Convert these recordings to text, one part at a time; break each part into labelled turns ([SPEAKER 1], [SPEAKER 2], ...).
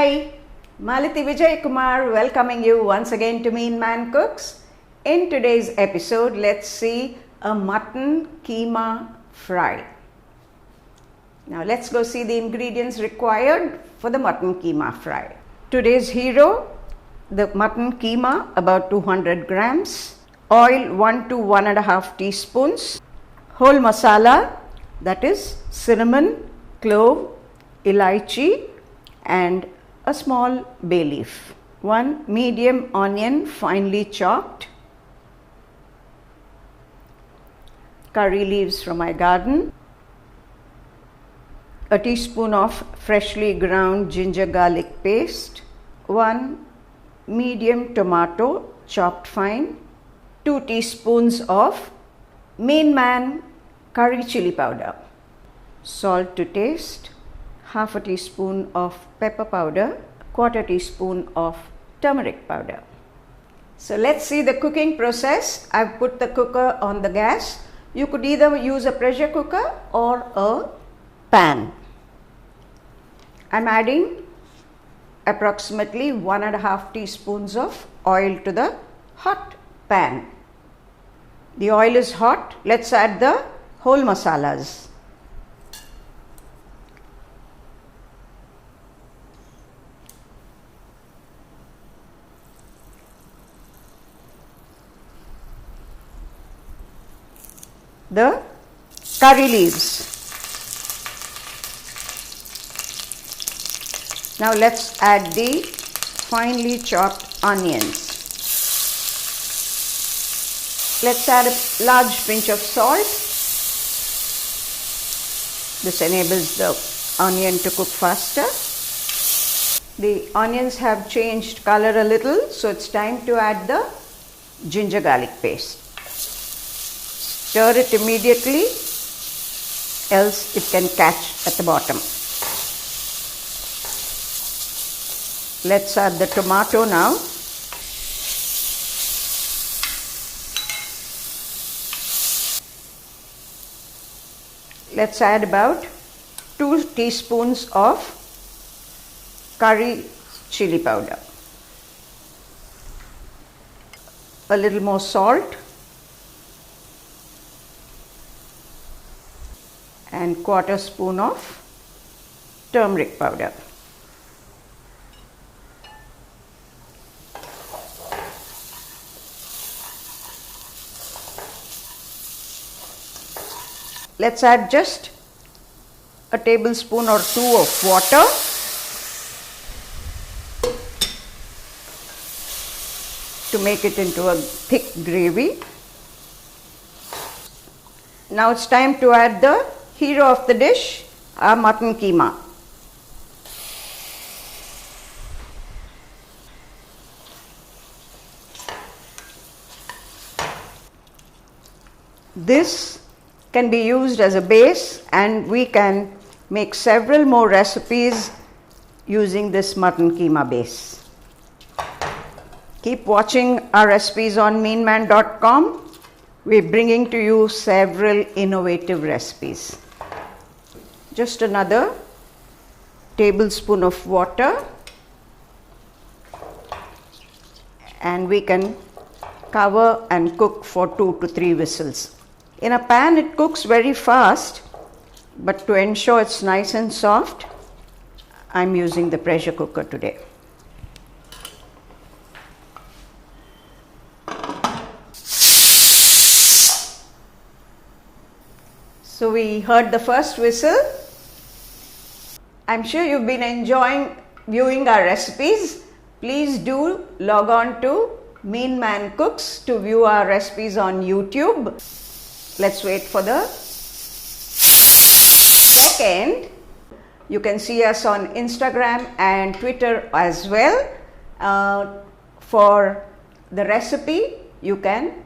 [SPEAKER 1] Hi, Malati Vijay Kumar welcoming you once again to Meen Man Cooks. In today's episode, let's see a mutton keema fry. Now let's go see the ingredients required for the mutton keema fry. Today's hero, the mutton keema, about 200 grams, oil 1 to 1.5 teaspoons, whole masala, that is cinnamon, clove, elaichi and a small bay leaf, 1 medium onion finely chopped, curry leaves from my garden, a teaspoon of freshly ground ginger garlic paste, 1 medium tomato chopped fine, 2 teaspoons of Meen Man curry chili powder, salt to taste, half a teaspoon of pepper powder, quarter teaspoon of turmeric powder. So let's see the cooking process. I've put the cooker on the gas. You could either use a pressure cooker or a pan. I'm adding approximately 1.5 teaspoons of oil to the hot pan. The oil is hot. Let's add the whole masalas. The curry leaves. Now let's add the finely chopped onions. Let's add a large pinch of salt. This enables the onion to cook faster. The onions have changed color a little, so it's time to add the ginger garlic paste. Stir it immediately, else it can catch at the bottom. Let's add the tomato now. Let's add about 2 teaspoons of curry chili powder, a little more salt, and quarter spoon of turmeric powder. Let's add just a tablespoon or 2 of water. To make it into a thick gravy. Now it's time to add the hero of the dish, our mutton keema. This can be used as a base, and we can make several more recipes using this mutton keema base. Keep watching our recipes on meenman.com. We're bringing to you several innovative recipes. Just another tablespoon of water, and we can cover and cook for 2 to 3 whistles. In a pan it cooks very fast, but to ensure it's nice and soft, I'm using the pressure cooker today. So we heard the first whistle. I'm sure you've been enjoying viewing our recipes. Please do log on to Meen Man Cooks to view our recipes on YouTube. Let's wait for the second. You can see us on Instagram and Twitter as well. For the recipe, you can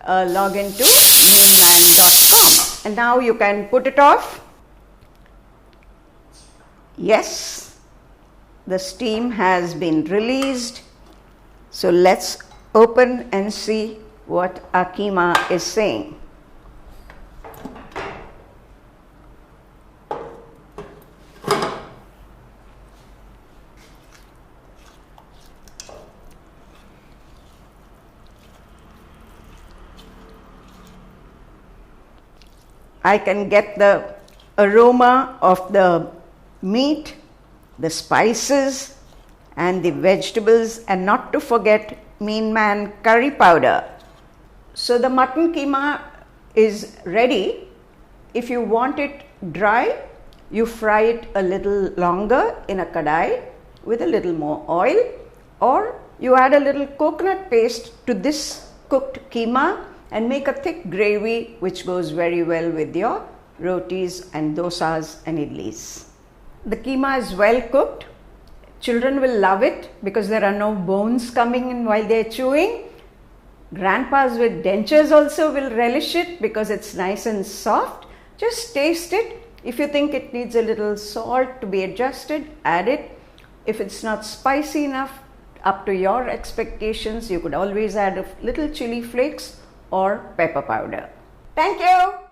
[SPEAKER 1] log into meenman.com. And now you can put it off. Yes, the steam has been released. So let's open and see what our keema is saying. I can get the aroma of the meat, the spices and the vegetables, and not to forget Meen curry powder. So the mutton keema is ready. If you want it dry, you fry it a little longer in a kadai with a little more oil, or you add a little coconut paste to this cooked keema and make a thick gravy which goes very well with your rotis and dosas and idlis. The keema is well cooked. Children will love it because there are no bones coming in while they are chewing. Grandpas with dentures also will relish it because it's nice and soft. Just taste it. If you think it needs a little salt to be adjusted, add it. If it's not spicy enough, up to your expectations, you could always add a little chili flakes or pepper powder. Thank you.